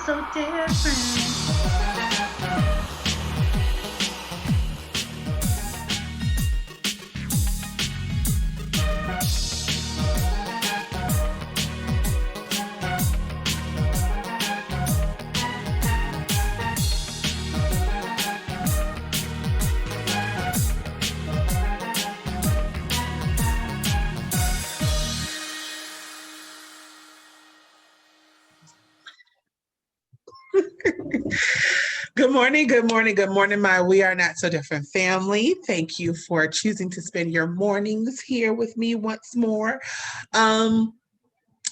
so different. Good morning, good morning, good morning, my We Are Not So Different family. Thank you for choosing to spend your mornings here with me once more. Um,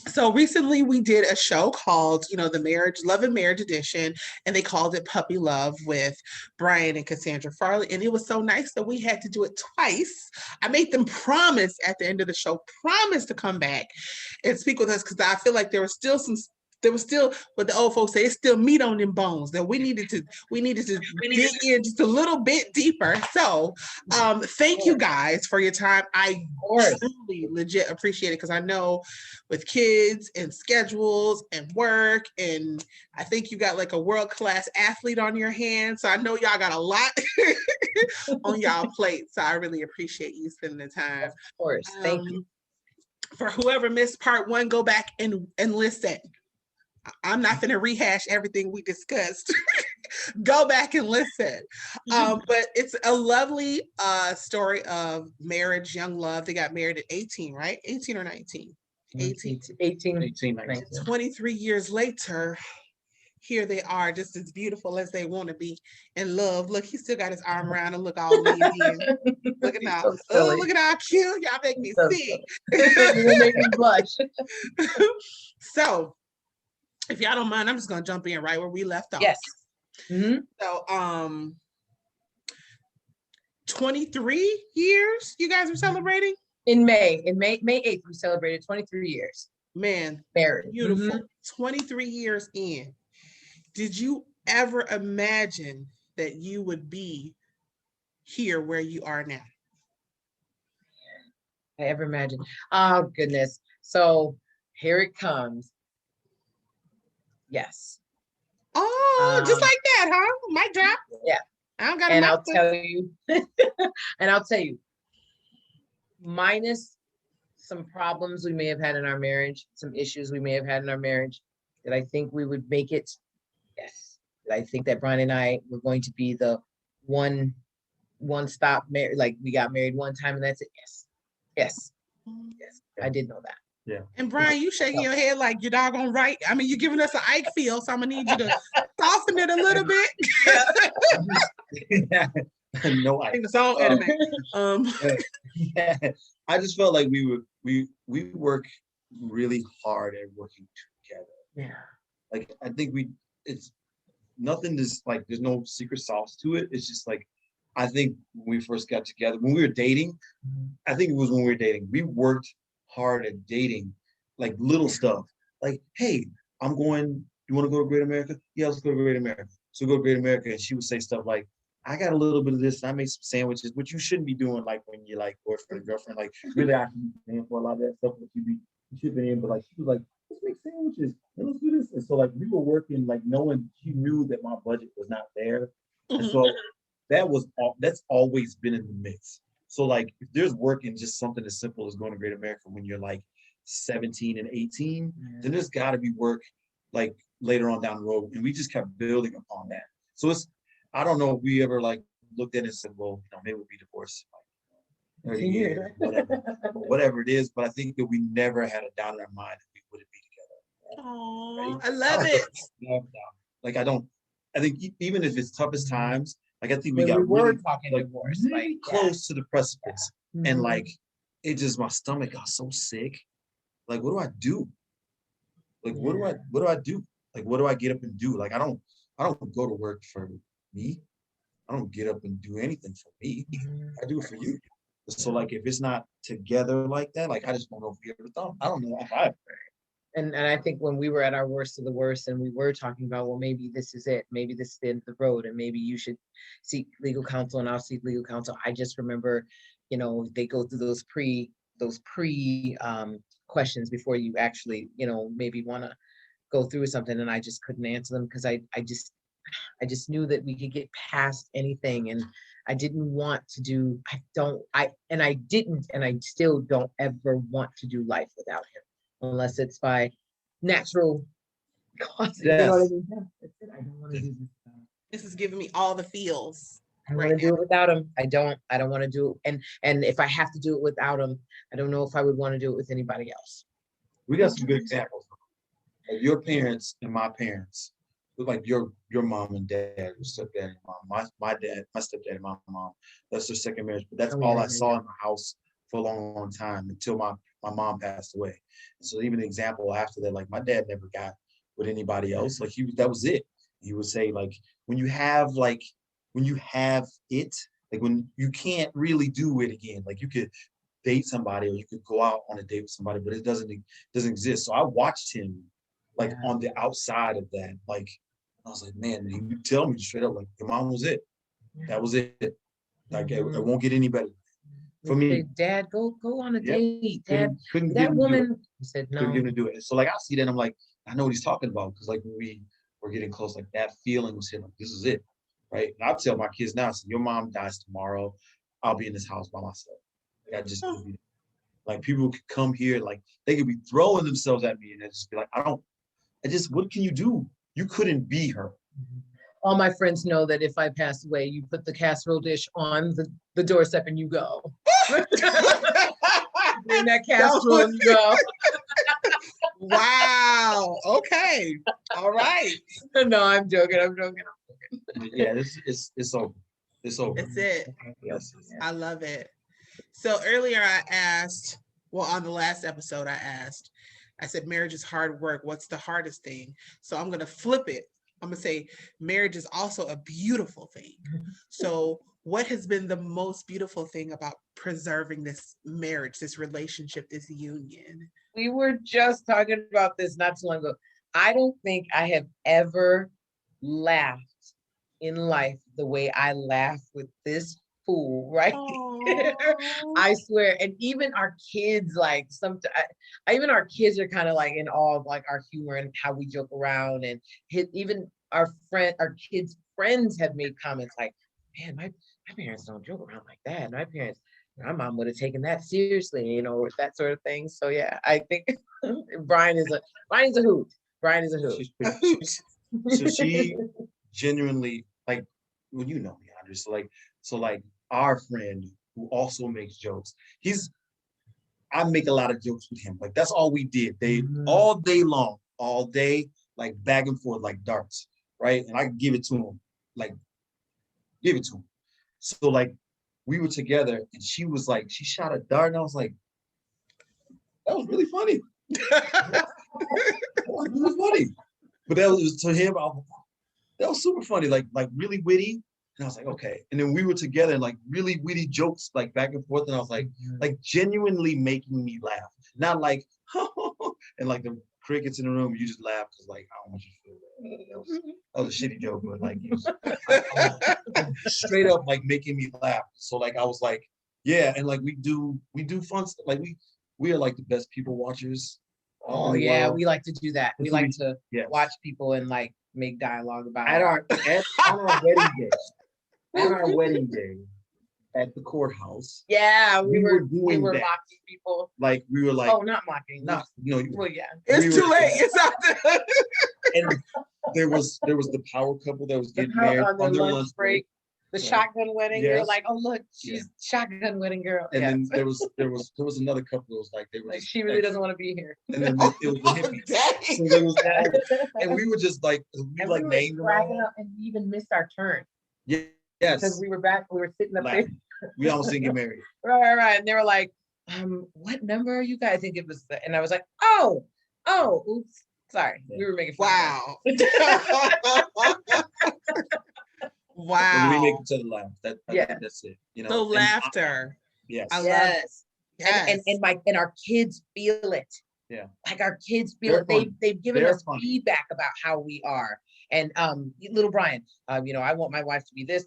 so recently we did a show called, the Marriage, Love and Marriage Edition, and they called it Puppy Love with Brian and Cassandra Farley. And it was so nice that we had to do it twice. I made them promise at the end of the show, promise to come back and speak with us because I feel like there was still what the old folks say, it's still meat on them bones that we needed to dig in just a little bit deeper. So thank you guys for your time. I truly legit appreciate it because I know with kids and schedules and work, and I think you got like a world-class athlete on your hands. So I know y'all got a lot on y'all plate. So I really appreciate you spending the time. Of course. Thank you. For whoever missed part one, go back and listen. I'm not going to rehash everything we discussed. Go back and listen. But it's a lovely story of marriage, young love. They got married at 18, right? 18 or 19? 18. 19. 23 years later, here they are, just as beautiful as they want to be in love. Look, he still got his arm around and look all lazy. Look at now. Oh, look at how cute. Y'all make me sick. You make me blush. So, if y'all don't mind, I'm just gonna jump in right where we left off. Yes. So 23 years you guys are celebrating? In May 8th, we celebrated 23 years. Man, married. Beautiful. 23 years in. Did you ever imagine that you would be here where you are now? I ever imagined. Oh goodness. So here it comes. Yes. Oh, just like that, huh? Mic drop. Yeah. I don't got. And I'll tell you, minus some problems we may have had in our marriage, some issues we may have had in our marriage, that I think we would make it. Yes. I think that Brian and I were going to be the one stop married. Like we got married one time and that's it. Yes. I did know that. Yeah. And Brian, you shaking your head like you're doggone right. I mean, you're giving us an Ike feel, so I'm gonna need you to soften it a little bit. No, I think the song anime. I just felt like we work really hard at working together. Yeah. Like I think it's nothing. Just like there's no secret sauce to it. It's just like I think when we first got together, when we were dating, I think it was when we were dating, we worked hard at dating, like little stuff. Like, hey, you want to go to Great America? Yeah, let's go to Great America. So we go to Great America, and she would say stuff like, I got a little bit of this, and I made some sandwiches, which you shouldn't be doing like when you're like boyfriend and girlfriend. Like, really, I can be paying for a lot of that stuff that you be shipping in, but like she was like, let's make sandwiches and let's do this. And so like we were working, like knowing she knew that my budget was not there. And so that's always been in the mix. So like if there's work in just something as simple as going to Great America when you're like 17 and 18, then there's got to be work like later on down the road. And we just kept building upon that. So I don't know if we ever like looked at it and said, well, maybe we'll be divorced like 30 years, whatever it is. But I think that we never had a doubt in our mind that we wouldn't be together. Oh, right? I love it. Like I think even if it's toughest times, like I think we got really talking like divorce, really close to the precipice, and like it just my stomach got so sick. Like, what do I do? Like, what do I do? Like, what do I get up and do? Like, I don't go to work for me. I don't get up and do anything for me. I do it for you. So like, if it's not together like that, like I just don't know if we ever thought. I don't know if I. And I think when we were at our worst of the worst and we were talking about, well, maybe this is it. Maybe this is the end of the road and maybe you should seek legal counsel and I'll seek legal counsel. I just remember, they go through those pre questions before you actually, maybe want to go through with something and I just couldn't answer them because I just knew that we could get past anything, and I didn't want to do, I didn't, and I still don't ever want to do life without him, unless it's by natural causes. You know what I Yes. mean? Yeah, that's it. I don't want to do this. This is giving me all the feels. I want to do it without him. I don't want to do it. And if I have to do it without him, I don't know if I would want to do it with anybody else. We got some good examples. Like your parents and my parents, look like your mom and dad, your stepdad and mom. My dad, my stepdad and my mom. That's their second marriage. But that's all I saw in my house for a long, long time until my mom passed away. And so even an example after that, like my dad never got with anybody else. Like that was it. He would say, like, when you have it, like when you can't really do it again, like you could date somebody or you could go out on a date with somebody, but it doesn't exist. So I watched him like on the outside of that. Like I was like, man, he would tell me straight up, like, your mom was it. That was it. Like it won't get any better. For me, Dad, go on a date. Dad, couldn't that woman, he said no. Couldn't get him to do it. So like I see that, I'm like, I know what he's talking about, because like when we were getting close, like that feeling was here, like this is it, right? And I tell my kids now, so your mom dies tomorrow, I'll be in this house by myself. Like, I just like people could come here, like they could be throwing themselves at me, and I just be like, what can you do? You couldn't be her. All my friends know that if I pass away, you put the casserole dish on the doorstep and you go. Bring that casserole and you go. Wow. Okay. All right. No, I'm joking. Yeah, it's over. It's over. It's it. Yes. I love it. So earlier I asked, on the last episode I said, marriage is hard work. What's the hardest thing? So I'm going to flip it. I'm going to say marriage is also a beautiful thing. So what has been the most beautiful thing about preserving this marriage, this relationship, this union? We were just talking about this not too long ago. I don't think I have ever laughed in life the way I laugh with this fool right here. I swear. And even our kids, like even our kids are kind of like in awe of like our humor and how we joke around. And even our kids' friends have made comments like, man, my parents don't joke around like that. My mom would have taken that seriously, or that sort of thing. So yeah, I think Brian is a hoot. Brian is a hoot. So she genuinely, like, well, you know me, Andrew. So like our friend who also makes jokes, I make a lot of jokes with him. Like that's all we did. All day long, like back and forth like darts, right? And I give it to him, like give it to him. So like we were together and she was like, she shot a dart and I was like, that was really funny. That was really funny. But that was to him, that was super funny, like really witty. And I was like, okay. And then we were together and like really witty jokes, like back and forth. And I was like genuinely making me laugh. Not like, and like the crickets in the room, you just laugh because like, I don't want you to feel that. That was a shitty joke, but like, straight up like making me laugh. So like, I was like, yeah. And like, we do fun stuff. Like we are like the best people watchers. Oh yeah, we like to do that. We like to watch people and like make dialogue about on our wedding day. On our wedding day at the courthour's. Yeah, we were mocking people. Like we were like, oh, not mocking. Well, yeah. It's too late. It's out there. And there was the power couple that was getting married on their lunch break. The shotgun wedding. Yes. You're like, oh look, she's shotgun wedding girl. And then there was another couple that was like, they were like, she really doesn't want to be here. And then it was the hippies. So there was that. And we were just like, we named them all. And we even missed our turn. Yeah. Yes. Because we were sitting up there. We almost didn't get married. Right. And they were like, what number are you guys? I think it was and I was like, oh, oops. Sorry. Yeah. We were making fun. Wow. Wow. And we make each other laugh. That's it. The laughter. Yes. I love it. Yes. And our kids feel it. Yeah. Like our kids feel it. They've given us feedback about how we are. And little Brian, I want my wife to be this.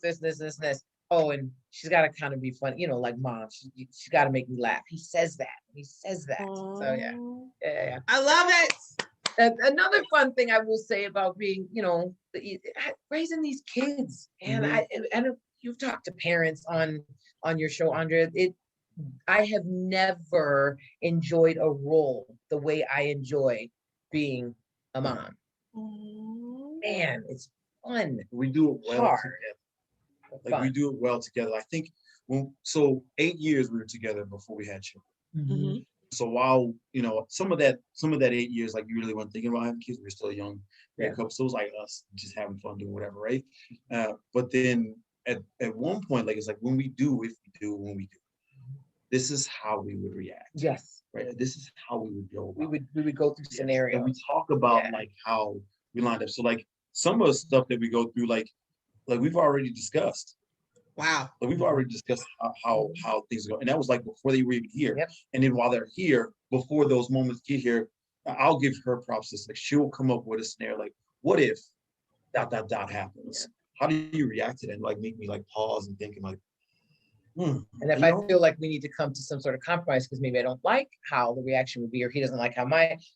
Oh, and she's got to kind of be fun, like mom. She's got to make me laugh. He says that. Aww. So yeah. I love it. Another fun thing I will say about being, raising these kids, and you've talked to parents on your show, Andrea. I have never enjoyed a role the way I enjoy being a mom. Man, it's fun. We do it well Hard. together. Like we do it well together. I think so 8 years we were together before we had children. So while some of that 8 years, like you really weren't thinking about having kids, we were still young. So it was like us just having fun, doing whatever, right? But then at one point, like it's like when we do, this is how we would react. Yes. Right. This is how we would go. We would go through scenarios. And we talk about like how we lined up. So like some of the stuff that we go through, like we've already discussed. Wow. Like we've already discussed how things go. And that was like before they were even here. Yep. And then while they're here, before those moments get here, I'll give her props. Like she'll come up with a scenario like, what if ... happens? Yeah. How do you react to that? And like make me like pause and think and like, and if I feel like we need to come to some sort of compromise because maybe I don't like how the reaction would be, or he doesn't like how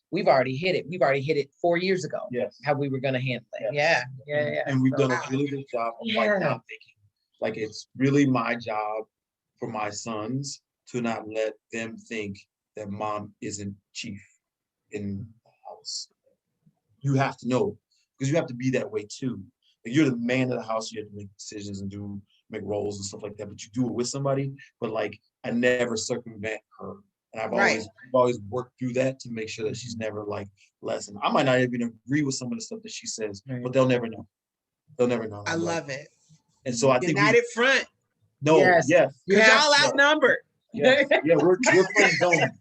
we've already hit it. We've already hit it 4 years ago. Yes. How we were going to handle it. Yes. Yeah. And we've done a really good job of like not thinking. Like it's really my job for my sons to not let them think that mom isn't chief in the house. You have to know, because you have to be that way too. Like you're the man of the house. You have to make decisions and make roles and stuff like that, but you do it with somebody. But like I never circumvent her, and I've always worked through that to make sure that she's never like less. And I might not even agree with some of the stuff that she says, but they'll never know. They'll never know. I love it. And so I think United Front. No, yes, because y'all outnumbered. Yeah, we're playing zone.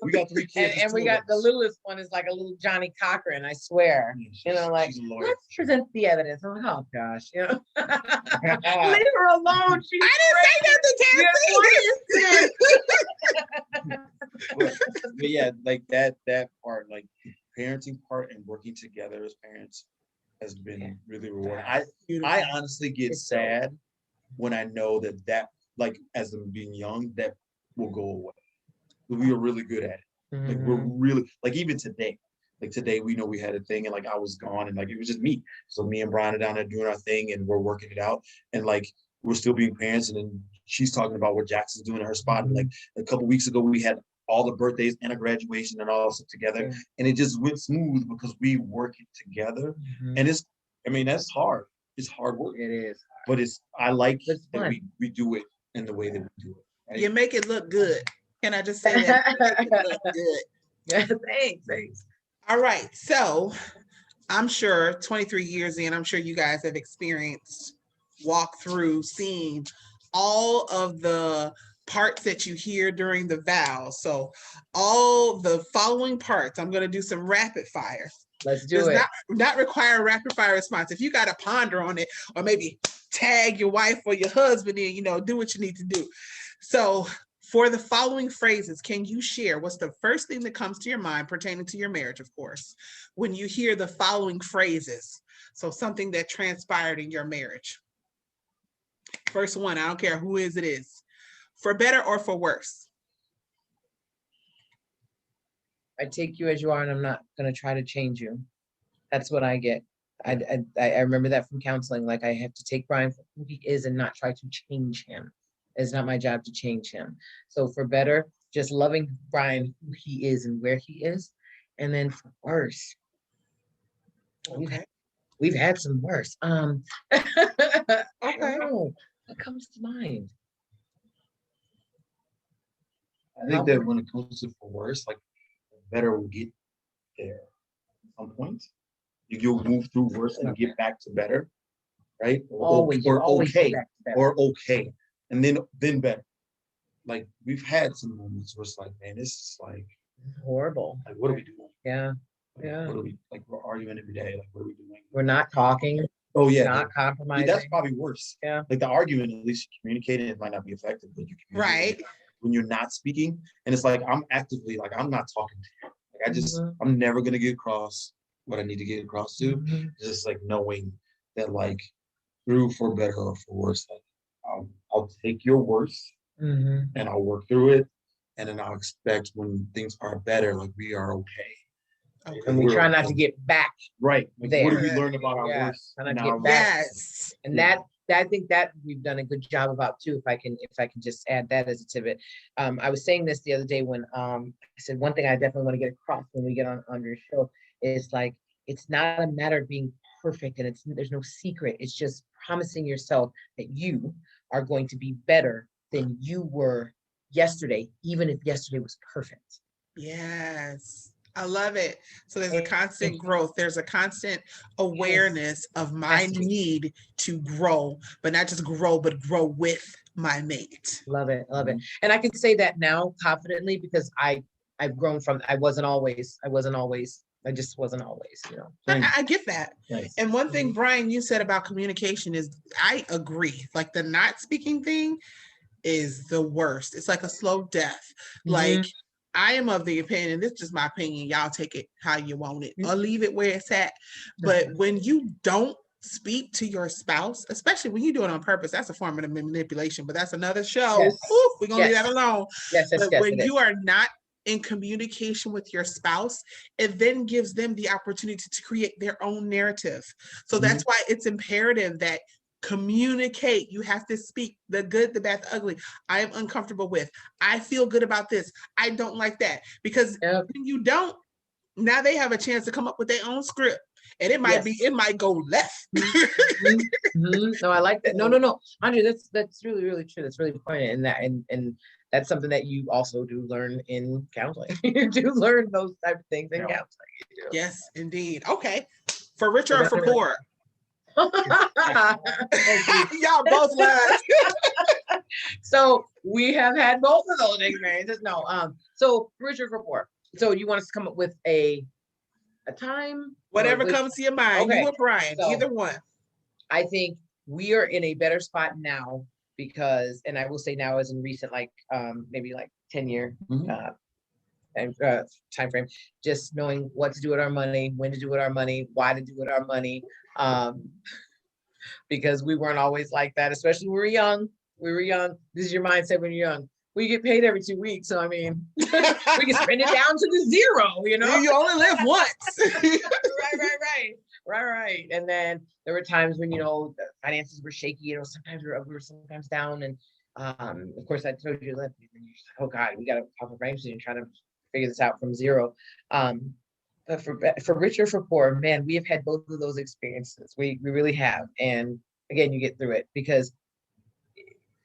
We got 3 kids, and we got the littlest one is like a little Johnny Cochran. I swear, like let's present the evidence. I'm like, oh gosh, leave her alone. She's I didn't say nothing. But yeah, like that part, like parenting part and working together as parents has been really rewarding. I honestly get sad when I know that like as them being young, that will go away. We are really good at it. Like we're really like even today. Like today we know we had a thing and like I was gone and like it was just me. So me and Brian are down there doing our thing and we're working it out. And like we're still being parents, and then she's talking about what Jackson's doing in her spot. And like a couple weeks ago we had all the birthdays and a graduation and all stuff together. And it just went smooth because we work it together. And that's hard. It's hard work. It is. But I like that we do it in the way that we do it. Right? You make it look good. Can I just say that? You make it look good. Yeah, thanks. All right. So I'm sure 23 years in, I'm sure you guys have experienced, walked through, seen all of the parts that you hear during the vows. So all the following parts, I'm going to do some rapid fire. Let's do it. Not require a rapid fire response. If you got to ponder on it, or maybe tag your wife or your husband in, do what you need to do. So for the following phrases, can you share what's the first thing that comes to your mind pertaining to your marriage, of course, when you hear the following phrases? So something that transpired in your marriage. First one, I don't care who it is. For better or for worse? I take you as you are, and I'm not going to try to change you. That's what I get. I remember that from counseling. Like I have to take Brian for who he is and not try to change him. It's not my job to change him. So for better, just loving Brian who he is and where he is. And then for worse, we've had some worse. I don't know. What comes to mind? I think that when it comes to for worse, like better will get there at some point. You'll move through worse and get back to better, right? Always okay, or okay, and then better. Like we've had some moments where it's like, man, this is like horrible. Like, what are we doing? Yeah. What are we like? We're arguing every day. Like, what are we doing? We're not talking. Oh yeah, not compromising. That's probably worse. Yeah. Like the argument, at least you communicated, it might not be effective, but you communicate. Right. When you're not speaking, and it's like I'm actively like I'm not talking to you. Like I'm never gonna get across what I need to get across to. Just like knowing that like through for better or for worse, like I'll take your worst and I'll work through it, and then I'll expect when things are better, like we are okay. Okay. And we try not to get back. Right. Like, there. what did we learn about our Yeah, worst? try not and to get our back. Yes. And that I think that we've done a good job about too, if I can just add that as a tidbit. I was saying this the other day when I said one thing I definitely want to get across when we get on your show is like, it's not a matter of being perfect and there's no secret. It's just promising yourself that you are going to be better than you were yesterday, even if yesterday was perfect. Yes. I love it. So there's a And- constant growth. There's a constant awareness of my Yes. need to grow, but not just grow, but grow with my mate. Love it, love it. And I can say that now confidently because I've grown from, I just wasn't always, you know. I get that. Nice. And one thing, Brian, you said about communication is I agree. Like the not speaking thing is the worst. It's like a slow death. Like I am of the opinion, this is just my opinion, y'all take it how you want it or leave it where it's at. But when you don't speak to your spouse, especially when you do it on purpose, that's a form of manipulation, but that's another show. Yes. Ooh, we're gonna leave Yes. that alone. Yes, But yes, when it you is. are not in communication with your spouse, it then gives them the opportunity to create their own narrative. So that's why it's imperative that communicate. You have to speak the good, the bad, the ugly. I am uncomfortable with. I feel good about this. I don't like that. Because Yep. when you don't, now they have a chance to come up with their own script. And it might Yes. it might go left. No, I like that. No. Andre, that's really, really true. That's really poignant. And and that's something that you also do learn in counseling. You do learn those type of things in counseling. You do. Yes, indeed. Okay. For richer or for poor? Y'all both laughed. So we have had both of those experiences. No, so Richard report. So you want us to come up with a time? Whatever comes to your mind. Okay. You or Brian, So- either one. I think we are in a better spot now because, and I will say now as in recent, like maybe like 10-year time frame, just knowing what to do with our money, when to do with our money, why to do with our money. Because we weren't always like that, especially when we were young. This is your mindset when you're young. We get paid every 2 weeks. So I mean, we can spend it down to the zero, you know? You only live once. Right. And then there were times when, you know, the finances were shaky, you know, sometimes we were sometimes down. And of course I told you that, oh God, we got to talk with Ramsey and try to figure this out from zero. But for richer, for poor, man, we have had both of those experiences. We really have. And again, you get through it because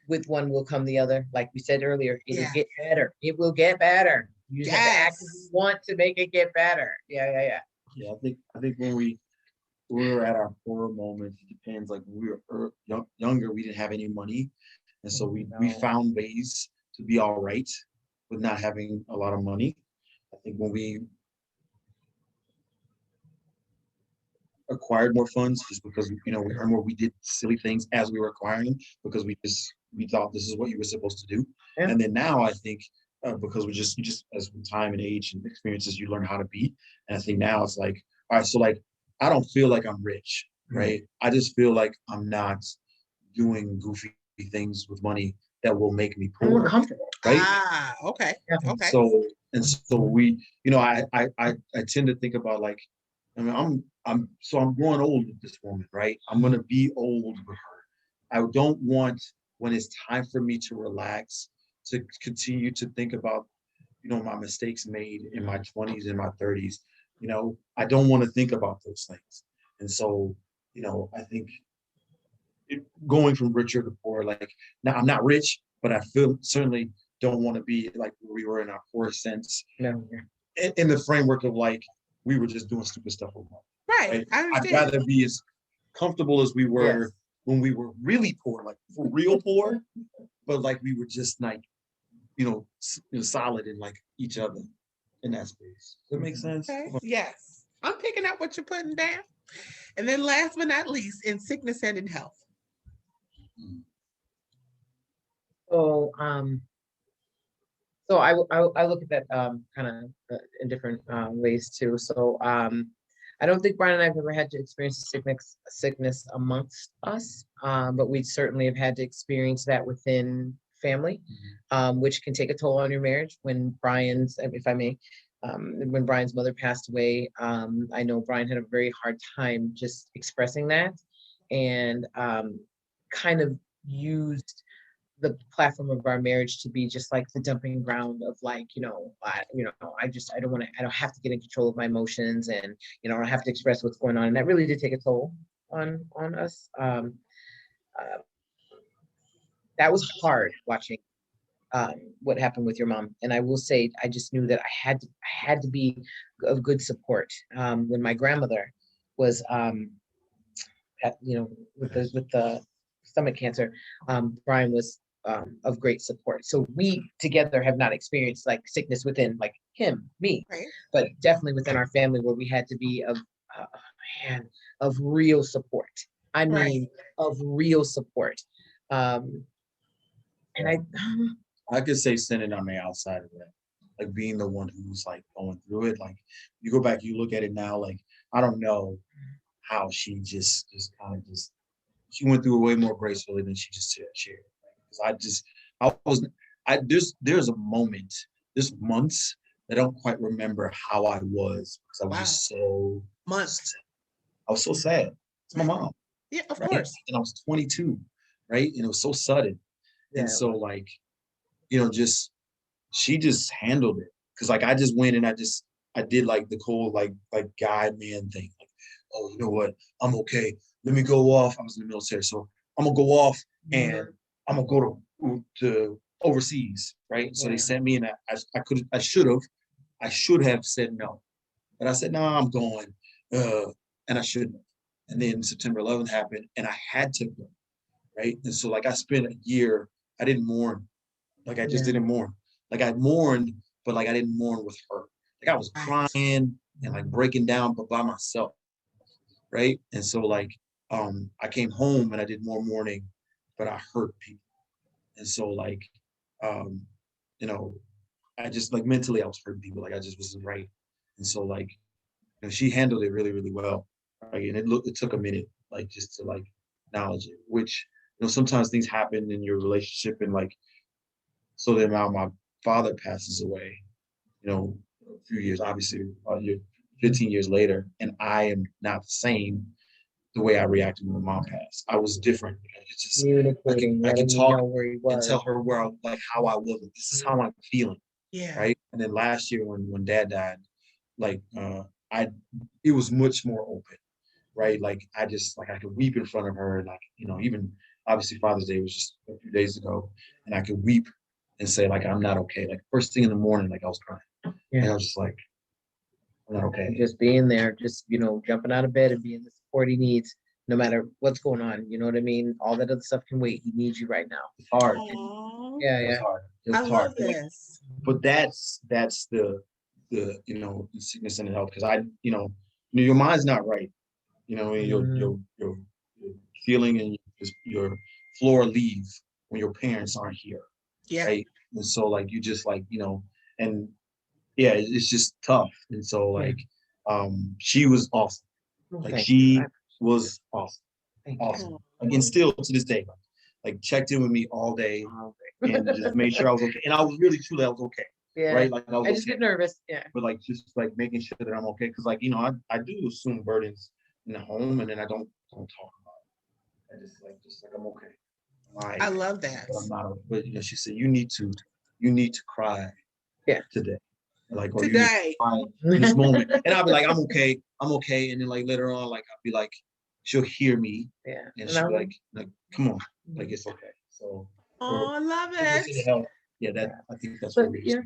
with one will come the other. Like we said earlier, it'll get better. It will get better. You just have to actively want to make it get better. Yeah. Yeah, I think when we were at our poorer moments, it depends. Like when we were younger, we didn't have any money, and so we found ways to be all right with not having a lot of money. I think when we acquired more funds, just because we earned more, we did silly things as we were acquiring because we thought this is what you were supposed to do. Yeah. And then now I think because you just as with time and age and experiences, you learn how to be. And I think now it's like, all right, so like I don't feel like I'm rich, right? I just feel like I'm not doing goofy things with money that will make me poor. More comfortable. Right? Okay. Yeah. Okay. So we, I tend to think about like, I mean, I'm growing old with this woman, right? I'm gonna be old with her. I don't want, when it's time for me to relax, to continue to think about, my mistakes made in my 20s and my 30s. I don't want to think about those things. And so, I think going from richer to poor, like now I'm not rich, but I certainly don't want to be like where we were in our poor sense. No. In the framework of like, we were just doing stupid stuff with money. Right. I I'd understand. rather be as comfortable as we were when we were really poor, like for real poor, but like we were just like, solid in like each other in that space. Does that make sense? Okay. Yes. I'm picking up what you're putting down. And then last but not least, in sickness and in health. So so I look at that kind of in different ways too. So I don't think Brian and I have ever had to experience sickness amongst us, but we certainly have had to experience that within family, which can take a toll on your marriage. When Brian's, if I may, when Brian's mother passed away, I know Brian had a very hard time just expressing that, and kind of used the platform of our marriage to be just like the dumping ground of like, I don't have to get in control of my emotions, and I don't have to express what's going on, and that really did take a toll on us. Uh, that was hard watching what happened with your mom. And I will say, I just knew that I had to be of good support. When my grandmother was, with the stomach cancer, Brian was of great support. So we together have not experienced like sickness within like me, Right. but definitely within our family where we had to be of real support. I mean, of real support. And I could say standing on the outside of that, like being the one who's like going through it. Like you go back, you look at it now, like I don't know how she just kind of she went through it way more gracefully than she just shared. Because there's a moment, there's months that I don't quite remember how I was because I was just so months. I was so sad. It's my mom. Yeah, of right? course. And I was 22, right? And it was so sudden. Yeah, and so like, she just handled it. Cause like I just went and I did like the cool like guy man thing. Like, oh, you know what? I'm okay. Let me go off. I was in the military, so I'm gonna go off and I'm gonna go to overseas, right? So they sent me, and I should have said no, but I said no, I'm going, and I shouldn't. And then September 11th happened, and I had to go, right? And so like I spent a year, I didn't mourn, like I just didn't mourn. Like I mourned, but like I didn't mourn with her. Like I was crying and like breaking down, but by myself, right? And so like I came home and I did more mourning, but I hurt people. And so like um, you know, I just like mentally I was hurting people, like I just wasn't right. And so like she handled it really, really well. Right. And it took a minute, like just to like acknowledge it, which sometimes things happen in your relationship, and like so then now my father passes away, a few years, obviously, 15 years later, and I am not the same the way I reacted when my mom passed. I was different. It's just communicating, I can letting you talk know where he and was. tell her where like how I was. This is how I'm feeling. Yeah. Right. And then last year when dad died, like it was much more open. Right. Like I just like I could weep in front of her, like, even obviously Father's Day was just a few days ago, and I could weep and say like I'm not okay. Like first thing in the morning, like I was crying. And I was just like, I'm not okay. Just being there, just jumping out of bed and being the support he needs, no matter what's going on. You know what I mean? All that other stuff can wait. He needs you right now. It's hard. Aww. It was hard. It was I hard. love this. But that's the sickness and the health, because your mind's not right. Your feeling and your floor leave when your parents aren't here. Yeah. Right. And so like you just like, and yeah, it's just tough. And so like she was awesome. Like she was awesome. Awesome. Like, and still to this day, like checked in with me all day and just made sure I was okay. And I was really truly I was okay. Yeah. Right. Like I was I just get nervous. Yeah. But like just like making sure that I'm okay. Cause like, I do assume burdens in the home, and then I don't talk about it. I just like I'm okay. I love that. But I'm not, but she said you need to cry today. Like, or today. In this moment. And I'll be like, I'm okay. And then like later on, like I'll be like, she'll hear me. Yeah. And she'll be like, come on, like it's okay. So Oh, I love it. Yeah, I think that's what yeah.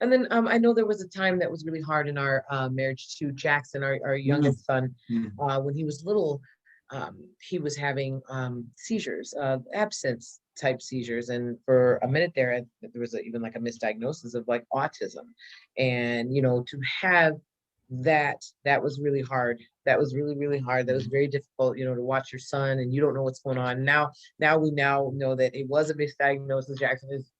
And then I know there was a time that was really hard in our marriage to Jackson, our youngest son. When he was little, he was having seizures, absence type seizures. And for a minute there was even like a misdiagnosis of like autism. And, to have that was really hard. That was really, really hard. That was very difficult, to watch your son and you don't know what's going on. Now we know that it was a misdiagnosis. Jackson is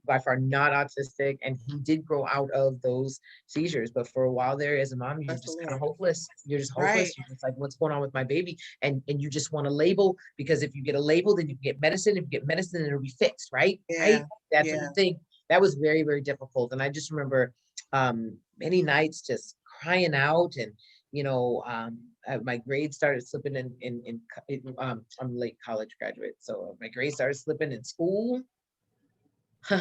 by far not autistic, and he did grow out of those seizures. But for a while there, as a mom, you're just kind of hopeless. You're just hopeless. Right. You're just like, what's going on with my baby? And you just want a label, because if you get a label, then you can get medicine. If you get medicine, it'll be fixed, right? Yeah. Right? That's what you think. That was very, very difficult. And I just remember many nights just crying out, and my grades started slipping I'm late college graduate, so my grades started slipping in school.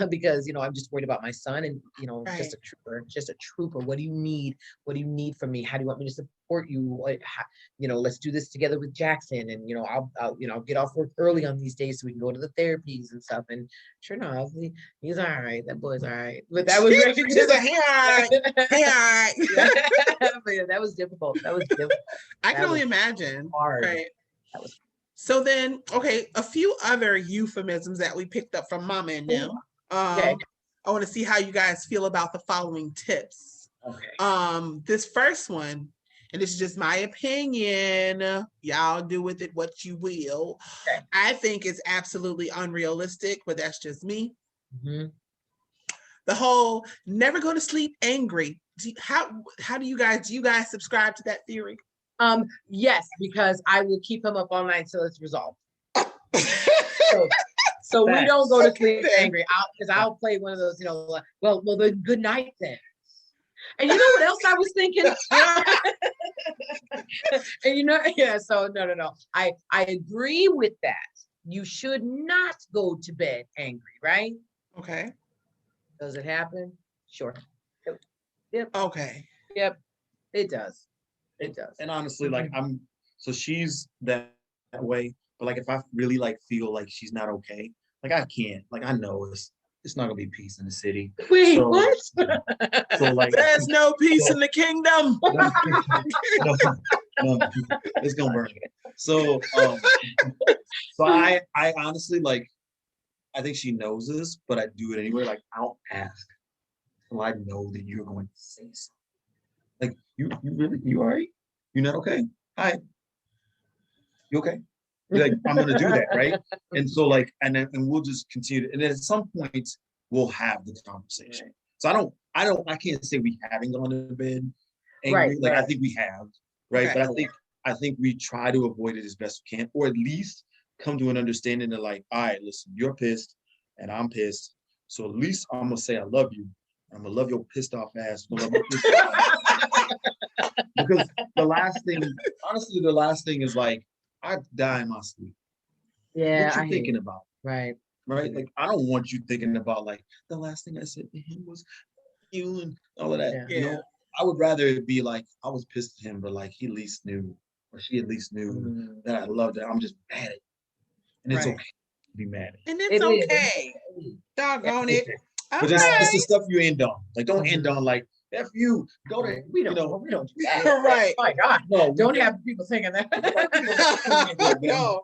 Because I'm just worried about my son, and Right. just a trooper. What do you need? What do you need from me? How do you want me to support you? Let's do this together with Jackson, and I'll get off work early on these days so we can go to the therapies and stuff. And sure enough, he's all right. That boy's all right. But that was She's like, "Hey, all right. Hey, all right." But yeah, that was difficult. That was difficult. I can That only was imagine. hard. Right. That was So then, okay, a few other euphemisms that we picked up from Mama and them. Okay. I want to see how you guys feel about the following tips. Okay. This first one, and this is just my opinion. Y'all do with it what you will. Okay. I think it's absolutely unrealistic, but that's just me. Mm-hmm. The whole never go to sleep angry. How do you guys subscribe to that theory? Yes, because I will keep him up all night till it's resolved. So we don't go to sleep angry. I'll play one of those, well, then good night then. And you know what else I was thinking? And so no. I agree with that. You should not go to bed angry, right? Okay. Does it happen? Sure. Yep. Okay. Yep. It does. It does. And honestly, like so she's that way, but like if I really like feel like she's not okay, like I can't, like I know it's not gonna be peace in the city. Wait, So, what? So like there's no peace in the kingdom. no, it's gonna burn. So I honestly like, I think she knows this, but I do it anyway. Like I'll ask, so I know that you're going to say something. Like you all right? You're not okay? Hi. You okay? Like I'm gonna do that, right? And so like, and we'll just continue. And then at some point we'll have the conversation. So I can't say we haven't gone to bed angry. Like I think we have, right? Okay. But I think we try to avoid it as best we can, or at least come to an understanding that like, all right, listen, you're pissed and I'm pissed. So at least I'm gonna say I love you. I'm gonna love your pissed off ass. Because the last thing is like, I die in my sleep. Yeah. What you thinking about? Right. Right? Like I don't want you thinking about like the last thing I said to him was you and all of that. Yeah. You know, I would rather it be like I was pissed at him, but like he at least knew, or she at least knew that I loved it. I'm just mad at it. And it's okay to be mad at it. And it's okay. Doggone it. But it's the stuff you end on. Like don't end on like F you. Go to we don't do that. Right. Oh my God. No, Don't have people thinking that. No.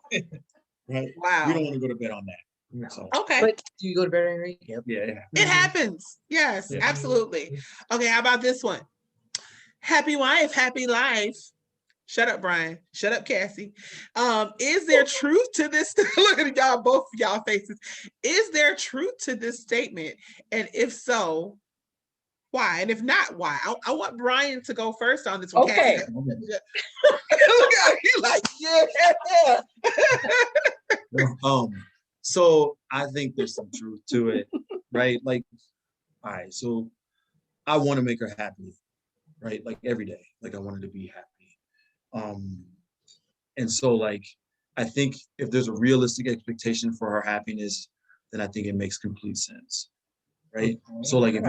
Right. Wow. We don't want to go to bed on that. No. So, Okay. But do you go to bed angry? Yep. yeah. It happens. Yes, Yeah. absolutely. Okay, how about this one? Happy wife, happy life. Shut up, Brian. Shut up, Cassie. Is there truth to this? Look at y'all, both of y'all faces. Is there truth to this statement? And if so, why? And if not, why? I want Brian to go first on this one. Okay. Cassie, look at you like, yeah. So I think there's some truth to it, right? Like, all right, so I want to make her happy, right? Like every day, like I wanted to be happy. And so like, I think if there's a realistic expectation for her happiness, then I think it makes complete sense, right? So like, if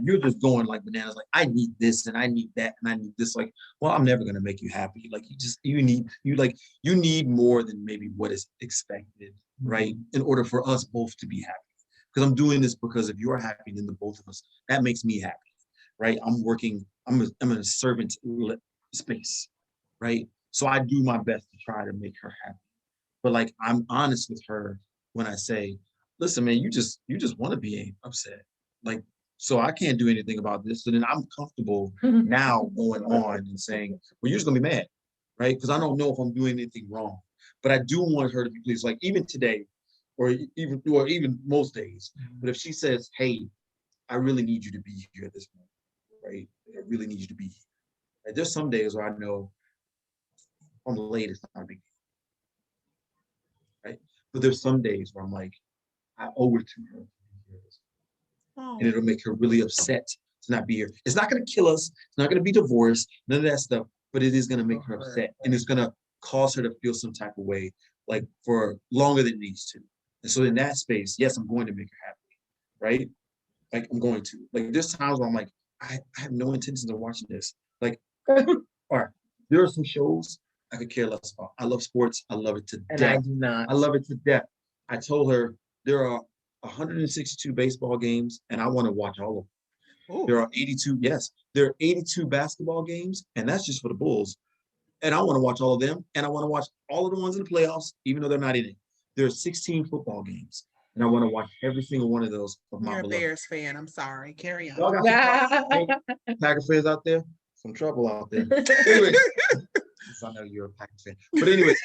you're just going like bananas, like I need this and I need that and I need this, like, well, I'm never gonna make you happy. Like you need more than maybe what is expected, right? In order for us both to be happy. Because I'm doing this because if you're happy, then the both of us, that makes me happy, right? I'm in a servant space, right? So I do my best to try to make her happy. But like I'm honest with her when I say, listen, man, you just want to be upset. Like, so I can't do anything about this. So then I'm comfortable now going on and saying, well, you're just gonna be mad, right? Because I don't know if I'm doing anything wrong. But I do want her to be pleased. Like even today, or even most days. But if she says, hey, I really need you to be here at this moment, right? I really need you to be here. Right? There's some days where I know I'm late, it's not a big deal. Right? But there's some days where I'm like, I owe it to her. And it'll make her really upset to not be here. It's not going to kill us. It's not going to be divorce, none of that stuff, but it is going to make her upset. And it's going to cause her to feel some type of way, like for longer than it needs to. And so in that space, yes, I'm going to make her happy, right? Like I'm going to. Like there's times where I'm like, I have no intentions of watching this. Like, all right, there are some shows I could care less about. I love sports. I love it to And death. I do not. I love it to death. I told her there are 162 baseball games, and I want to watch all of them. Ooh. There are 82, yes, there are 82 basketball games, and that's just for the Bulls. And I want to watch all of them, and I want to watch all of the ones in the playoffs, even though they're not in it. There are 16 football games, and I want to watch every single one of those of my You're a beloved. Bears fan. I'm sorry. Carry on. Y'all got some Packer fans out there? Some trouble out there. Anyways, I know you're a Packer fan. But anyways,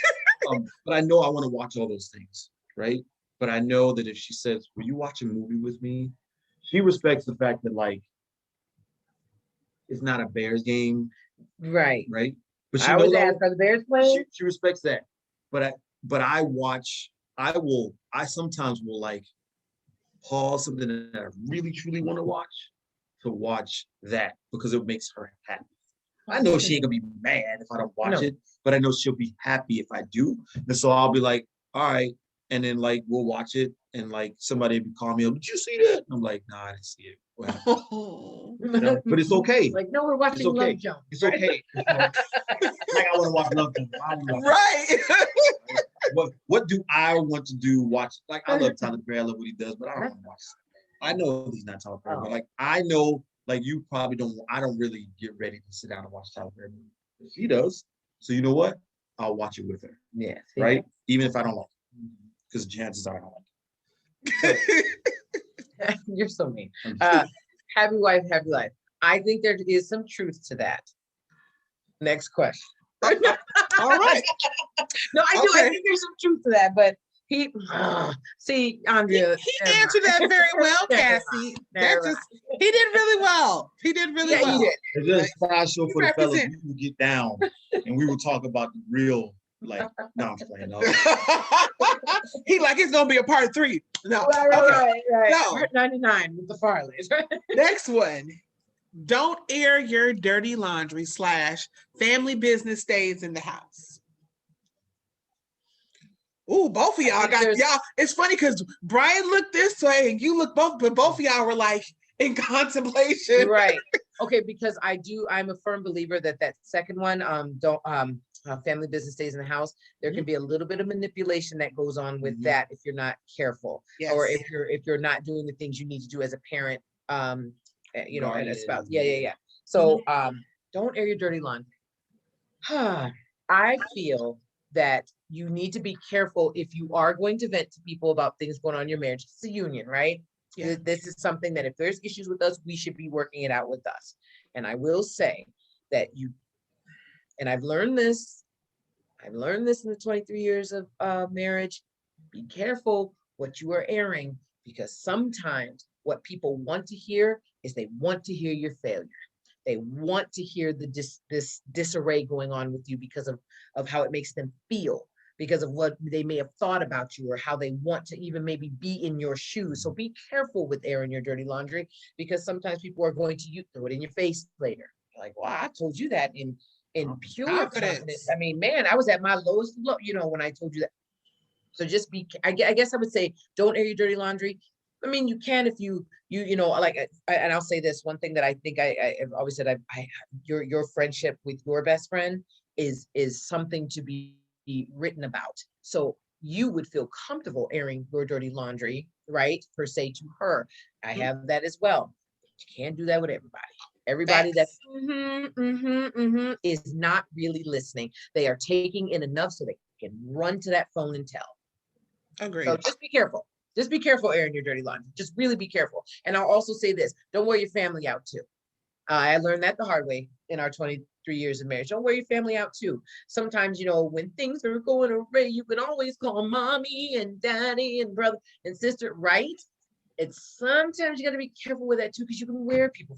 but I know I want to watch all those things, right? But I know that if she says, will you watch a movie with me? She respects the fact that like it's not a Bears game, Right. right? But she I always knows ask, are the Bears playing? she respects that. But I sometimes will like pause something that I really truly want to watch that because it makes her happy. I know she ain't gonna be mad if I don't watch it, but I know she'll be happy if I do. And so I'll be like, all right. And then like we'll watch it and like somebody will call me up, did you see that? I'm like, nah, I didn't see it. Well, but it's okay. Like, no, we're watching okay. Love Jones. It's okay. Like I want to watch Love Jones. Right. What do I want to do? Watch like I love Tyler Perry, I love what he does, but I don't want to watch. I know he's not Tyler Perry, but like I know, like you probably don't. I don't really get ready to sit down and watch Tyler Perry movie. She does, so you know what? I'll watch it with her. Yes. Right, even if I don't like it, because chances are I don't like it. You're so mean. Happy wife, happy life. I think there is some truth to that. Next question. All right. No, I do. Okay. I think there's some truth to that, but see, Andrea. He answered that very well, Cassie. He did really well. He did really well. He did. It's just a side show for the fellas. represent. We will get down and we will talk about the real, like, no, I'm playing. No. He like it's gonna be a part 3. No. Right. No. Part 99 with the Farleys. Next one. Don't air your dirty laundry / family business stays in the house. Ooh, both of y'all got y'all. It's funny because Brian looked this way and you look both, but both of y'all were like in contemplation. Right. Okay, because I'm a firm believer that second one, family business stays in the house. There can be a little bit of manipulation that goes on with that if you're not careful, or if you're not doing the things you need to do as a parent, and a spouse. Yeah. So don't air your dirty laundry. I feel that you need to be careful if you are going to vent to people about things going on in your marriage. It's a union, right? Yeah. This is something that if there's issues with us, we should be working it out with us. And I will say that and I've learned this in the 23 years of marriage. Be careful what you are airing, because sometimes what people want to hear is they want to hear your failure. They want to hear this disarray going on with you because of how it makes them feel, because of what they may have thought about you, or how they want to even maybe be in your shoes. So be careful with airing your dirty laundry, because sometimes people are going to throw it in your face later. Like, well, I told you that in pure confidence. I mean, man, I was at my lowest low, when I told you that. So just I guess I would say, don't air your dirty laundry. I mean, you can if you like, and I'll say this one thing that I think I've always said, your friendship with your best friend is something to be written about. So you would feel comfortable airing your dirty laundry, right? Per se to her. I have that as well. You can't do that with everybody. Everybody that's is not really listening. They are taking in enough so they can run to that phone and tell. Agreed. So just be careful. Just be careful airing your dirty laundry. Just really be careful. And I'll also say this: don't wear your family out too. I learned that the hard way in our 23 years of marriage. Don't wear your family out too. Sometimes, when things are going awry, you can always call mommy and daddy and brother and sister, right? It's sometimes you got to be careful with that too, because you can wear people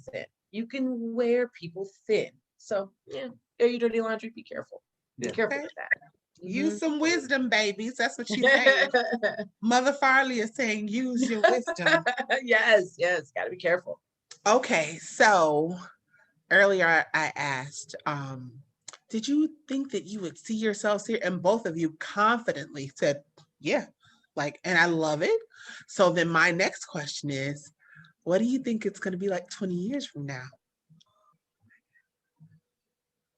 thin. So yeah, air your dirty laundry. Be careful. Be careful with that. Use some wisdom, babies. That's what she's saying. Mother Farley is saying, use your wisdom. Yes. Got to be careful. Okay, so earlier I asked, did you think that you would see yourselves here? And both of you confidently said, yeah, like, and I love it. So then my next question is, what do you think it's going to be like 20 years from now?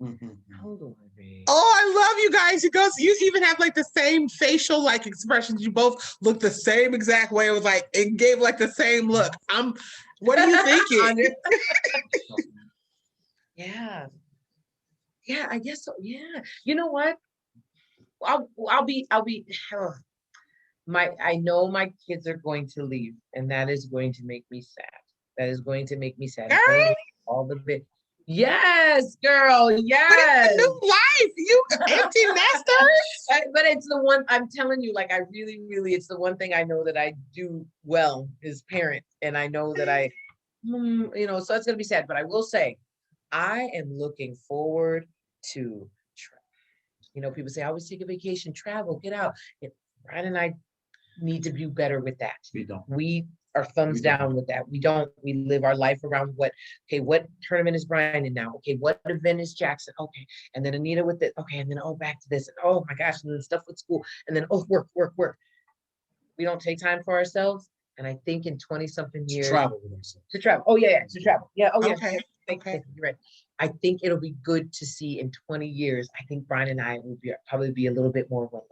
How old do I be? Oh, I love you guys. You even have like the same facial like expressions. You both look the same exact way. It was like, it gave like the same look. What are you thinking? Yeah. Yeah, I guess so. Yeah. You know what? I'll be I know my kids are going to leave, and that is going to make me sad. That is going to make me sad. In 20 Girl, years, all the bit. Yes, girl. but Yes. it's a new life. You empty nesters. But it's the one I'm telling you, like I really, really, it's the one thing I know that I do well is parent. And I know that so it's gonna be sad. But I will say, I am looking forward to people say, I always take a vacation, travel, get out. Brian and I need to do better with that. We don't. We are thumbs We don't. down with that. We don't. We live our life around what tournament is Brian in now? Okay, what event is Jackson? Okay, and then Anita with it. Okay, and then back to this. And oh my gosh, and then stuff with school. And then work. We don't take time for ourselves. And I think in 20-something years Travel with ourselves. to travel. Oh yeah, to travel. Yeah. Oh yeah. Okay. Thank Okay. you. You're right. I think it'll be good to see in 20 years. I think Brian and I will probably be a little bit more relaxed.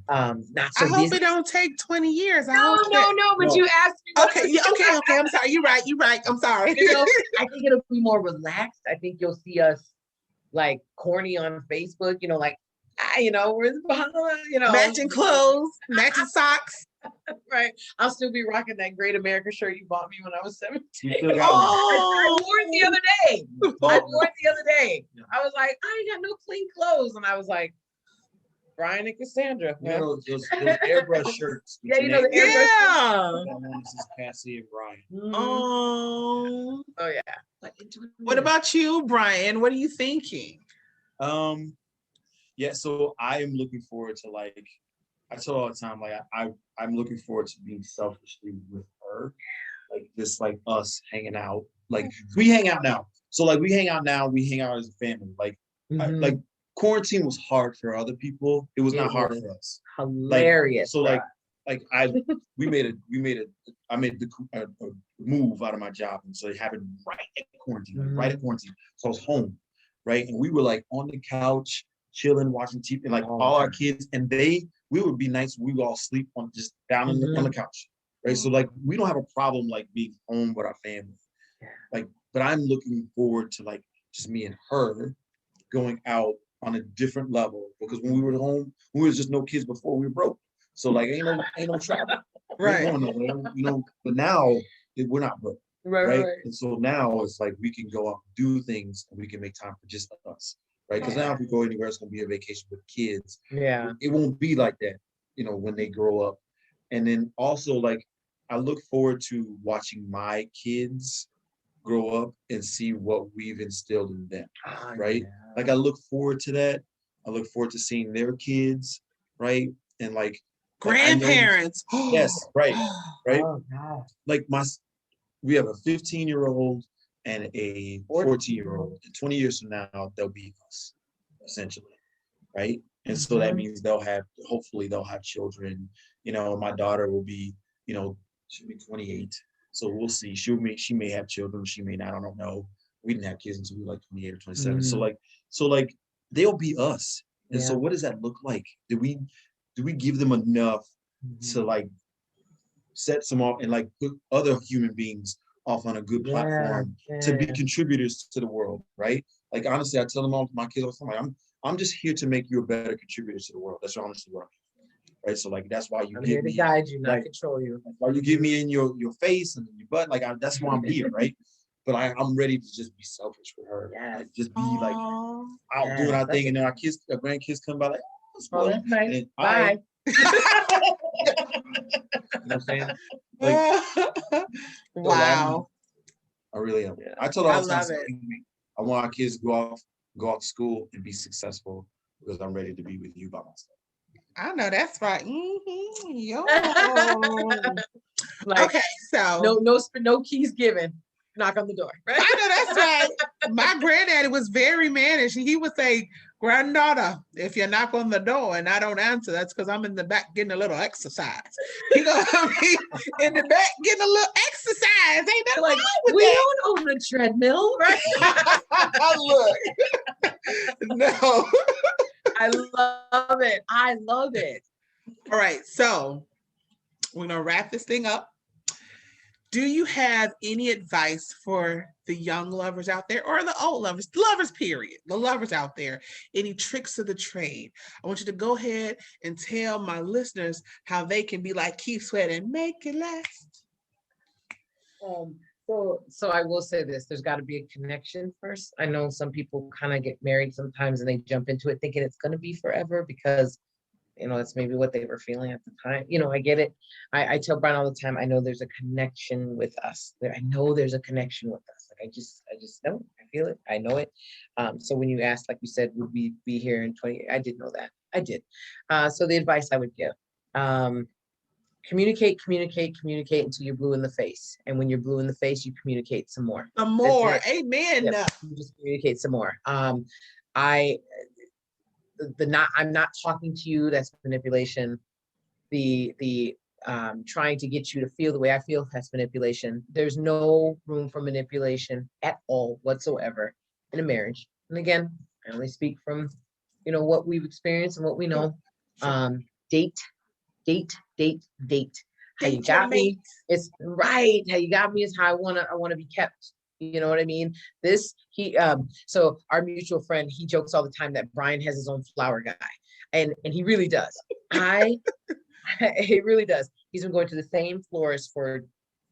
Not so I hope busy. it don't take 20 years. I No, hope that- but No. you asked me. what Okay, I yeah, was doing. okay. I'm sorry. You're right. I'm sorry. I think it'll be more relaxed. I think you'll see us like corny on Facebook, we're Matching clothes, matching socks. right. I'll still be rocking that Great America shirt you bought me when I was 17. You still got one. I wore it the other day. I Oh, wore it the other day. Yeah. I was like, I ain't got no clean clothes. And I was like, Brian and Cassandra. You know those airbrush shirts. with Yeah, your you know the name? airbrush. yeah. That one is Cassie and Brian. Oh. Oh yeah. Like, What about you, Brian? What are you thinking? Yeah, so I am looking forward to I tell all the time, I'm looking forward to being selfishly with her. Like this, like us hanging out. Like we hang out now. So like we hang out now, we hang out as a family. Like quarantine was hard for other people. It was It not hard was for us. hilarious. So bro. I made a move out of my job, and so it happened right at quarantine, right at quarantine. So I was home, right, and we were like on the couch, chilling, watching TV, and like all our kids, and we would be nice. We would all sleep on just down on the couch, right? So like we don't have a problem like being home with our family, but I'm looking forward to like just me and her going out on a different level, because when we were home, we was just no kids before, we were broke. So like ain't no travel. Right. But now we're not broke. Right. And so now it's like we can go out and do things, and we can make time for just us. Right. Because now if we go anywhere, it's gonna be a vacation with kids. Yeah. It won't be like that, when they grow up. And then also like I look forward to watching my kids grow up and see what we've instilled in them. Right. Yeah. Like I look forward to that. I look forward to seeing their kids, right? And like Grandparents. yes, right. Oh God. Like we have a 15-year-old and a 14-year-old. And 20 years from now, they'll be us, essentially, right? And so that means hopefully they'll have children. My daughter will be, she'll be 28. So we'll see. She may have children, she may not. I don't know. We didn't have kids until we were like 28 or 27. So like they'll be us. And so what does that look like? Do we give them enough to like set some off and like put other human beings off on a good platform to be contributors to the world, right? Like honestly, I tell them all my kids all the time, I'm just here to make you a better contributor to the world. That's honestly what I'm here. Right. So like that's why you I'm give here to me guide you, not like, control you. that's why you give me in your face and your butt. Like that's why I'm here, right? But I'm ready to just be selfish with her. Yes. Like, just be like Aw. out doing our thing, and then our grandkids come by like, Oh, that's nice. and then, Bye. you know what I'm saying? Like, Wow. I really am. Yeah. I told her I all the time, love it. I want our kids to go off to school and be successful, because I'm ready to be with you by myself. I know that's right. Yo. Like, Okay, so no keys given. knock on the door, right? I know that's right. My granddaddy was very mannish. He would say, "Granddaughter, if you knock on the door and I don't answer, that's because I'm in the back getting a little exercise." You know what I mean? In the back getting a little exercise. Ain't nothing Like, wrong with we that. don't own a treadmill, right? Look, no. I love it. I love it. All right, so we're gonna wrap this thing up. Do you have any advice for the young lovers out there or the old lovers, period, the lovers out there? Any tricks of the trade? I want you to go ahead and tell my listeners how they can be like Keith Sweat and make it last. So I will say this, there's got to be a connection first. I know some people kind of get married sometimes and they jump into it thinking it's going to be forever because, that's maybe what they were feeling at the time. I get it. I tell Brian all the time, I know there's a connection with us. I know there's a connection with us. Like I just know, I feel it. I know it. So when you asked, like you said, would we be here in 20, I did know that. I did. So the advice I would give, communicate until you're blue in the face. And when you're blue in the face, you communicate some more. Some more. Amen. Yep. You just communicate some more. I'm not talking to you, that's manipulation. The trying to get you to feel the way I feel, that's manipulation. There's no room for manipulation at all whatsoever in a marriage. And again, I only speak from what we've experienced and what we know. Date. How you got me is right. How you got me is how I wanna be kept. You know what I mean? So our mutual friend, he jokes all the time that Brian has his own flower guy. And he really does. He really does. He's been going to the same florist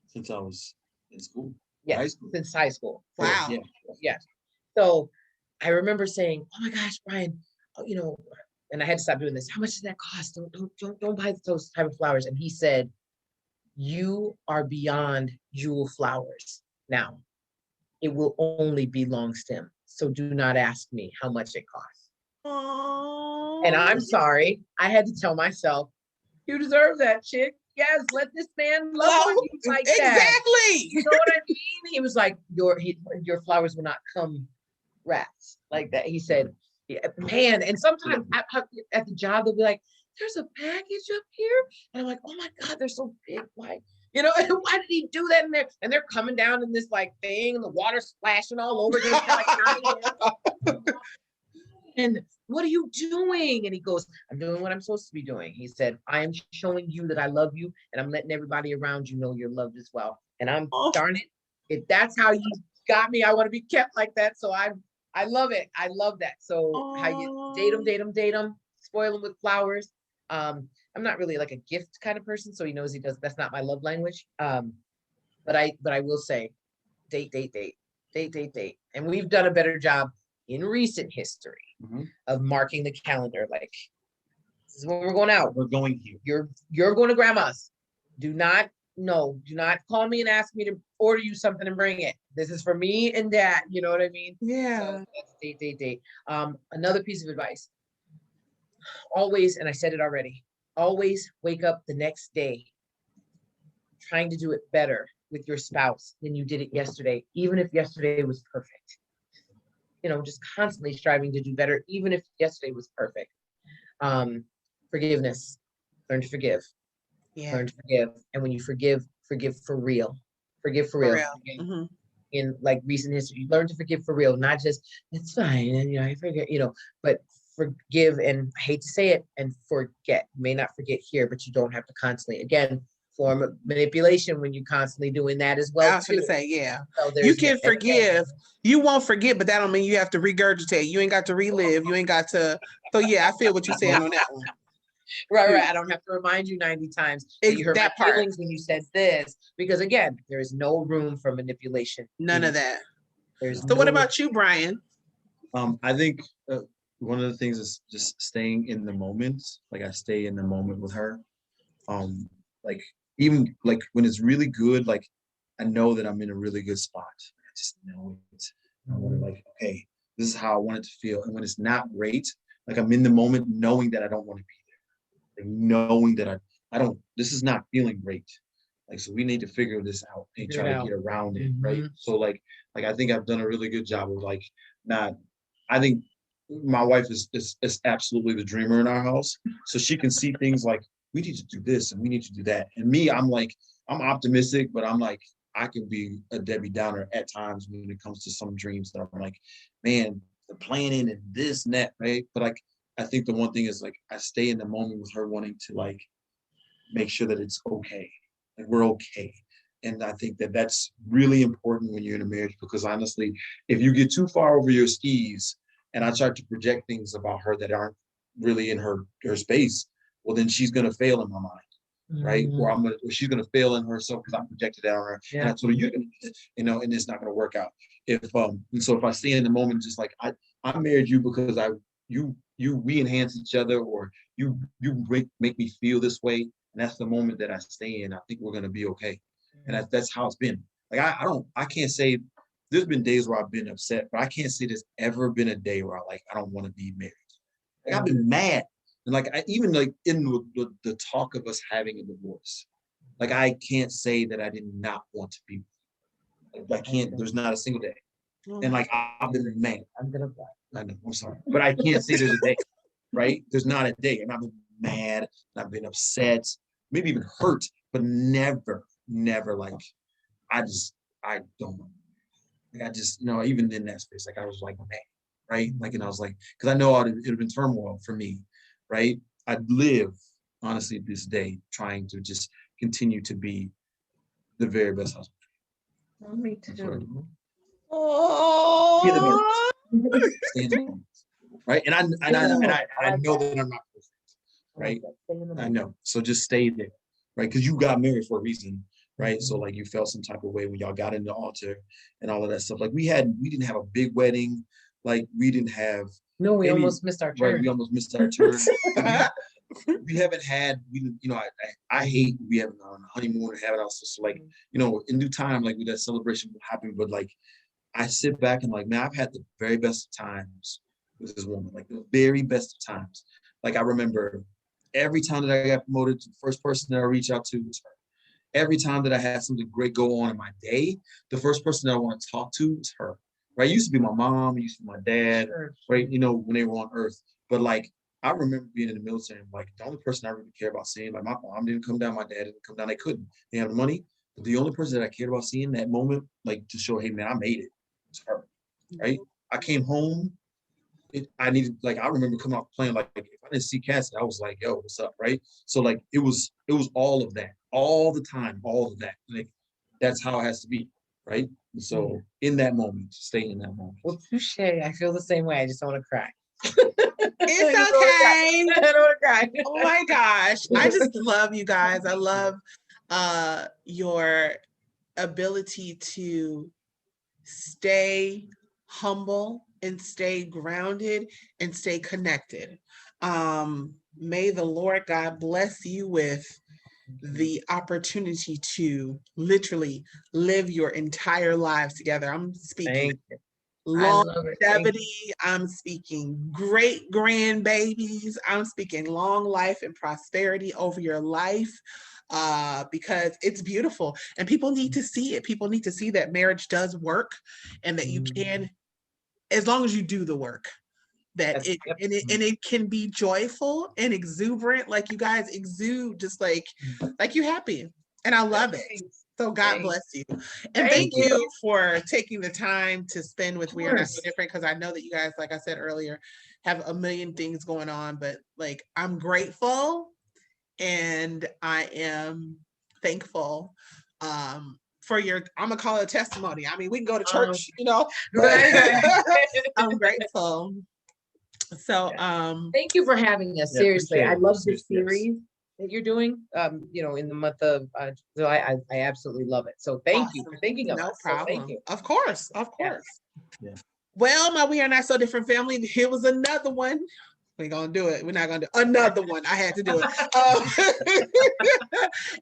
since I was in school. Yeah, since high school. Wow. Yeah. So I remember saying, "Oh my gosh, Brian, and I had to stop doing this. How much does that cost? Don't buy those type of flowers." And he said, "You are beyond jewel flowers now. It will only be long stem. So do not ask me how much it costs." Aww. And I'm sorry, I had to tell myself, you deserve that, chick. Yes, let this man love you like that. Exactly. You know what I mean? He was like, your flowers will not come wrapped like that. He said, yeah, man. And sometimes at the job, they'll be like, "There's a package up here." And I'm like, "Oh my God, they're so big. Why? Why did he do that in there?" And they're coming down in this like thing and the water splashing all over. And what are you doing? And he goes, "I'm doing what I'm supposed to be doing." He said, "I am showing you that I love you, and I'm letting everybody around you know you're loved as well." And darn it, if that's how you got me, I want to be kept like that. So I love it. I love that. So how you date them, spoil them with flowers. I'm not really like a gift kind of person, so he knows that's not my love language. But I will say, date. And we've done a better job in recent history of marking the calendar. Like, this is when we're going out. We're going here. You're going to grandma's. Do not call me and ask me to order you something and bring it. This is for me and dad. You know what I mean? Yeah. So that's date. Another piece of advice. Always, and I said it already, always wake up the next day trying to do it better with your spouse than you did it yesterday, even if yesterday was perfect. Just constantly striving to do better, even if yesterday was perfect. Forgiveness. Learn to forgive. Yeah. Learn to forgive. And when you forgive for real. Forgive for real. Mm-hmm. In like recent history, learn to forgive for real, not just it's fine and I forget, but forgive, and I hate to say it, and forget. You may not forget here, but you don't have to constantly, again, form of manipulation when you're constantly doing that as well. I was going to say, yeah. So you can forgive. You won't forget, but that don't mean you have to regurgitate. You ain't got to relive. You ain't got to. So yeah, I feel what you're saying on that one. Right. I don't have to remind you 90 times that you hurt my feelings when you said this, because again, there is no room for manipulation. None of that. So what about you, Brian? I think one of the things is just staying in the moment. Like, I stay in the moment with her. Like, even like when it's really good, like I know that I'm in a really good spot. I just know it. I want to like, okay, this is how I want it to feel. And when it's not great, like I'm in the moment knowing that I don't want to be there. Like knowing that I don't, this is not feeling great. Like, so we need to figure this out and Figure try it to out. get around it, right? Mhm. So like I think I've done a really good job of like not. I think my wife is absolutely the dreamer in our house, so she can see things like we need to do this and we need to do that. And me, I'm like I'm optimistic, but I'm like I can be a Debbie Downer at times when it comes to some dreams that I'm like, man, the planning and this and that, right? But like I think the one thing is like I stay in the moment with her wanting to like make sure that it's okay. Like we're okay. And I think that that's really important when you're in a marriage because honestly, if you get too far over your skis and I start to project things about her that aren't really in her space, well, then she's going to fail in my mind, right? Or or she's going to fail in herself because I projected that on her. And I told her, you're going to, and it's not going to work out. And so if I stay in the moment, just like I married you because we enhance each other or you make me feel this way. And that's the moment that I stay in. I think we're going to be okay. And that's how it's been. Like, I can't say there's been days where I've been upset, but I can't say there's ever been a day where I don't want to be married. Like I've been mad. And like, even like in the talk of us having a divorce, like, I can't say that I did not want to be. I can't, there's not a single day. And like, I've been mad. I'm gonna cry. I know, I'm sorry. But I can't say there's a day, right? There's not a day. And I've been mad, and I've been upset, maybe even hurt, but never like, I don't, like, I just, even in that space, like I was like, man, right? Like, and I was like, because I know it would have been turmoil for me, right? I live, honestly, this day trying to just continue to be the very best husband. Oh, me too. Oh, Right? And I know that I'm not perfect, right? I know. So just stay there, right? Because you got married for a reason, right? So like you felt some type of way when y'all got in the altar and all of that stuff. Like we didn't have a big wedding. Like we didn't have. No, we almost missed our turn. Right, we almost missed our turn. We haven't had. I hate we haven't on a honeymoon or have it also. So like in due time, like that celebration will happen. But like I sit back and like, man, I've had the very best of times with this woman, like the very best of times. Like I remember every time that I got promoted, the first person that I reached out to was her. Every time that I had something great go on in my day, the first person that I want to talk to was her. Right? It used to be my mom, it used to be my dad, right? When they were on earth. But like I remember being in the military and like the only person I really cared about seeing, like my mom didn't come down, my dad didn't come down, they couldn't. They had the money. But the only person that I cared about seeing that moment, like to show, hey man, I made it, was her. Right? I came home. I remember coming off playing, like if I didn't see Cassie, I was like, yo, what's up? Right. So like it was all of that, all the time, all of that. Like that's how it has to be, right? And so in that moment, stay in that moment. Well, touche. I feel the same way. I just don't want to cry. it's okay. I don't want to cry. Oh my gosh. I just love you guys. I love your ability to stay humble and stay grounded and stay connected. May the Lord God bless you with the opportunity to literally live your entire lives together. I'm speaking longevity. I'm speaking great grandbabies. I'm speaking long life and prosperity over your life. Because it's beautiful and people need to see it. People need to see that marriage does work and that you can, as long as you do the work, that it can be joyful and exuberant, like you guys exude, just like you happy. And I love it. So God bless you. And thank you for taking the time to spend with We Are Not So Different, because I know that you guys, like I said earlier, have a million things going on, but like I'm grateful and I am thankful for your, I'm gonna call it a testimony. I mean, we can go to church, Right. I'm grateful. So thank you for having us. Seriously, I love this series that you're doing. In the month of July, I absolutely love it. So thank you for thinking of us. No problem. So thank you. Of course. Yeah. Well, my We Are Not So Different family, here was another one. We're gonna do it. We're not gonna do another one. I had to do it.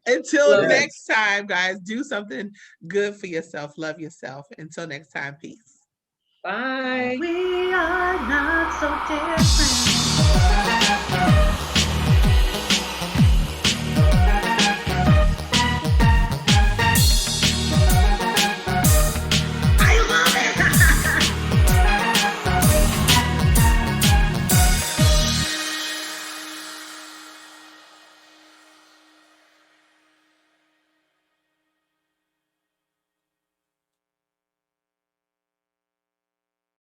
Until next time, guys, do something good for yourself. Love yourself. Until next time, peace. Bye. We are not so different.